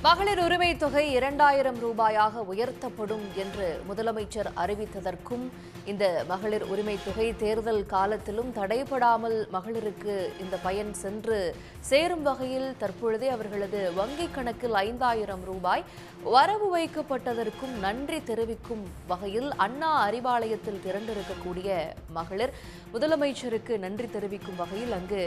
மகளிர் உரிமை தொகை 2000 ரூபாயாக உயர்த்தப்படும் என்று முதலமைச்சர் அறிவித்ததற்கும் இந்த மகளிர் உரிமை தொகை தேர்தல் காலத்திலும் தடைபடாமல் மகளிருக்கு இந்த பயன் சென்று சேரும் வகையில் தற்பொழுதே அவர்களது வங்கிக் கணக்கில் 5000 ரூபாய் வரவு வைக்கப்பட்டதற்கும் நன்றி தெரிவிக்கும் வகையில் அண்ணா அறிவாலயத்தில் திரண்டிருக்கக்கூடிய மகளிர் முதலமைச்சருக்கு நன்றி தெரிவிக்கும் வகையில் அங்கு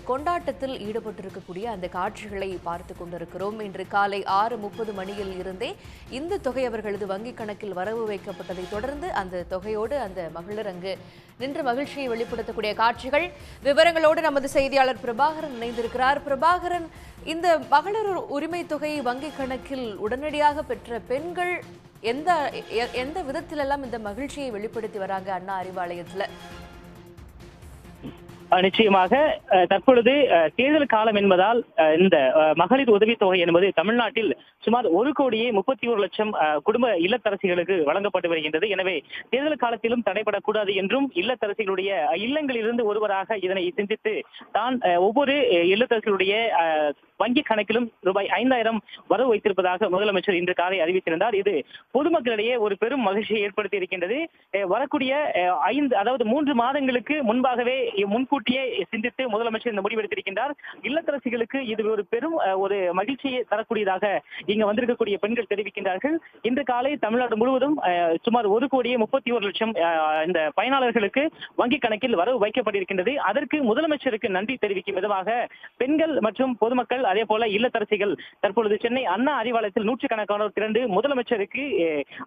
கொண்டாட்டத்தில் ஈடுபட்டிருக்கக்கூடிய அந்த காட்சிகளை பார்த்து கொண்டிருக்கிறோம். இன்று காலை 6:30 மணியில் இருந்தே இந்த தொகை அவர்களது வங்கிக் கணக்கில் வரவு வைக்கப்பட்டதை தொடர்ந்து அந்த தொகையோடு அந்த மகளிர் அங்கு நின்று மகிழ்ச்சியை வெளிப்படுத்தக்கூடிய காட்சிகள். விவரங்களோடு நமது செய்தியாளர் பிரபாகரன் இணைந்திருக்கிறார். பிரபாகரன், இந்த மகளிர் உரிமை தொகை வங்கிக் கணக்கில் உடனடியாக பெற்ற பெண்கள் எந்த விதத்திலெல்லாம் இந்த மகிழ்ச்சியை வெளிப்படுத்தி வராங்க அண்ணா அறிவாலயத்துல? நிச்சயமாக தற்பொழுது தேர்தல் காலம் என்பதால் இந்த மகளிர் உதவித்தொகை என்பது தமிழ்நாட்டில் சுமார் 1,31,00,000 குடும்ப இல்லத்தரசிகளுக்கு வழங்கப்பட்டு வருகின்றது. எனவே தேர்தல் காலத்திலும் தடைபடக்கூடாது என்றும் இல்லத்தரசிகளுடைய இல்லங்களிலிருந்து ஒருவராக இதனை சிந்தித்து தான் ஒவ்வொரு இல்லத்தரசிகளுடைய வங்கி கணக்கிலும் ரூபாய் 5000 வரவு வைத்திருப்பதாக முதலமைச்சர் இன்று காலை அறிவித்திருந்தார். இது பொதுமக்களிடையே ஒரு பெரும் மகிழ்ச்சியை ஏற்படுத்தி இருக்கின்றது. வரக்கூடிய 3 மாதங்களுக்கு முன்பாகவே முன்கூட்டியே சிந்தித்து முதலமைச்சர் இந்த முடிவெடுத்திருக்கின்றார். இல்லத்தரசிகளுக்கு இது ஒரு பெரும் ஒரு மகிழ்ச்சியை தரக்கூடியதாக இங்கு வந்திருக்கக்கூடிய பெண்கள் தெரிவிக்கின்றார்கள். இன்று காலை தமிழ்நாடு முழுவதும் சுமார் 1,31,00,000 இந்த பயனாளர்களுக்கு வங்கி கணக்கில் வரவு வைக்கப்பட்டிருக்கின்றது. அதற்கு முதலமைச்சருக்கு நன்றி தெரிவிக்கும் விதமாக பெண்கள் மற்றும் பொதுமக்கள் அதே போல இல்லத்தரசிகள் தற்பொழுது சென்னை அண்ணா அறிவாலயத்தில் நூற்றுக்கணக்கானோர் திரண்டு முதலமைச்சருக்கு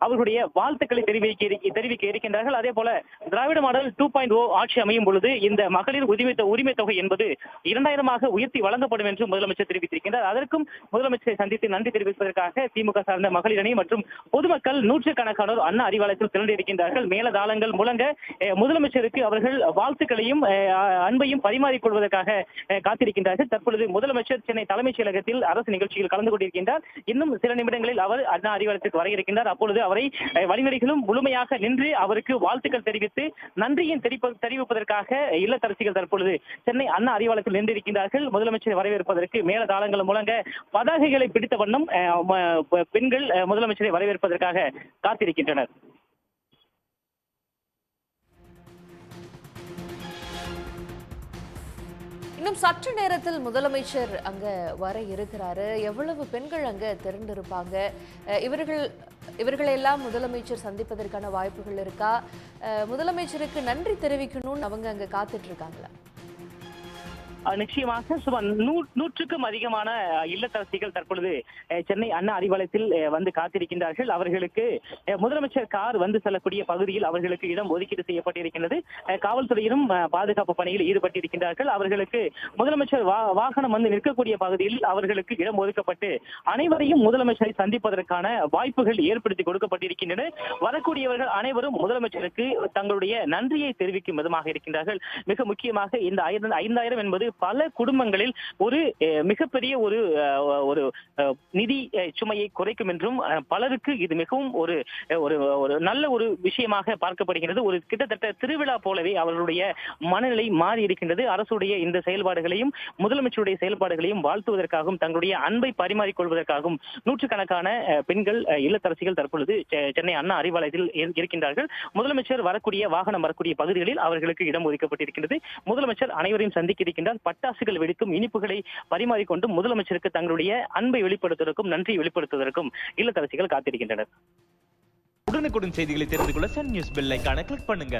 அவர்களுடைய வாழ்த்துக்களை தெரிவிக்க இருக்கின்றார்கள். அதே போல திராவிட மாடல் 2.0 ஆட்சி அமையும் பொழுது இந்த மகளிர் உரிமை தொகை என்பது 2000 உயர்த்தி வழங்கப்படும் என்று முதலமைச்சர் தெரிவித்திருக்கின்றார். அதற்கும் முதலமைச்சரை சந்தித்து நன்றி தெரிவிப்பதற்காக திமுக சார்ந்த மகளிர் அணி மற்றும் பொதுமக்கள் நூற்றுக்கணக்கானோர் அண்ணா அறிவாலயத்தில் திரண்டிருக்கின்றார்கள். மேலதாளங்கள் முழங்க முதலமைச்சருக்கு அவர்கள் வாழ்த்துக்களையும் அன்பையும் பரிமாறிக்கொள்வதற்காக காத்திருக்கின்றார்கள். தற்பொழுது முதலமைச்சர் சென்னை தலைமைச் செயலகத்தில் அரசு நிகழ்ச்சியில் கலந்து கொண்டிருக்கின்றார். இன்னும் சில நிமிடங்களில் அவர் அண்ணா அறிவாலயத்திற்கு வர இருக்கின்றார். அப்பொழுது அவரை வழிநடிகளும் முழுமையாக நின்று அவருக்கு வாழ்த்துக்கள் தெரிவித்து நன்றியின் தெரிவிப்பதற்காக இல்லத்தரசிகள் தற்பொழுது சென்னை அண்ணா அறிவாலயத்தில் நின்றிருக்கின்றார்கள். முதலமைச்சரை வரவேற்பதற்கு மேலதாளங்கள் முழங்க பதாகைகளை பிடித்த வண்ணம் பெண்கள் முதலமைச்சரை வரவேற்பதற்காக காத்திருக்கின்றனர். இன்னும் சற்று நேரத்தில் முதலமைச்சர் அங்க வர இருக்கிறாரு. எவ்வளவு பெண்கள் அங்க திரண்டிருப்பாங்க? இவர்களெல்லாம் முதலமைச்சர் சந்திப்பதற்கான வாய்ப்புகள் இருக்கா? முதலமைச்சருக்கு நன்றி தெரிவிக்கணும்னு அவங்க அங்க காத்துட்டு இருக்காங்களா? நிச்சயமாக சுமார் 100க்கும் அதிகமான இல்லத்தரசிகள் தற்பொழுது சென்னை அண்ணா அறிவாலயத்தில் வந்து காத்திருக்கின்றார்கள். அவர்களுக்கு முதலமைச்சர் கார் வந்து செல்லக்கூடிய பகுதியில் அவர்களுக்கு இடம் ஒதுக்கீடு செய்யப்பட்டிருக்கின்றது. காவல்துறையினரும் பாதுகாப்பு பணியில் ஈடுபட்டிருக்கின்றார்கள். அவர்களுக்கு முதலமைச்சர் வாகனம் வந்து நிற்கக்கூடிய பகுதியில் அவர்களுக்கு இடம் ஒதுக்கப்பட்டு அனைவரையும் முதலமைச்சரை சந்திப்பதற்கான வாய்ப்புகள் ஏற்படுத்தி கொடுக்கப்பட்டிருக்கின்றன. வரக்கூடியவர்கள் அனைவரும் முதலமைச்சருக்கு தங்களுடைய நன்றியை தெரிவிக்கும் விதமாக இருக்கின்றார்கள். மிக முக்கியமாக இந்த 5000 என்பது பல குடும்பங்களில் ஒரு மிகப்பெரிய ஒரு நிதி சுமையை குறைக்கும் என்றும் பலருக்கு இது மிகவும் ஒரு நல்ல ஒரு விஷயமாக பார்க்கப்படுகிறது. ஒரு கிட்டத்தட்ட திருவிழா போலவே அவர்களுடைய மனநிலை மாறி இருக்கின்றது. அரசுடைய இந்த செயல்பாடுகளையும் முதலமைச்சருடைய செயல்பாடுகளையும் வாழ்த்துவதற்காகவும் தங்களுடைய அன்பை பரிமாறிக்கொள்வதற்காகவும் நூற்றுக்கணக்கான பெண்கள் இல்லத்தரசிகள் தற்பொழுது சென்னை அண்ணா அறிவாலயத்தில் இருக்கின்றார்கள். முதலமைச்சர் வாகனம் வரக்கூடிய பகுதிகளில் அவர்களுக்கு இடம் ஒதுக்கப்பட்டிருக்கின்றது. முதலமைச்சர் அனைவரையும் சந்திக்க இருக்கின்றார். பட்டாசுகள் வெடித்தும் இனிப்புகளை பரிமாறிக்கொண்டும் முதலமைச்சருக்கு தங்களுடைய அன்பை வெளிப்படுத்துவதற்கும் நன்றியை வெளிப்படுத்துவதற்கும் இல்லத்தரசிகள் காத்திருக்கின்றனர். உடனுக்குடன் செய்திகளை தெரிந்து கொள்ள சன் நியூஸ் பெல் ஐகானை கிளிக் பண்ணுங்க.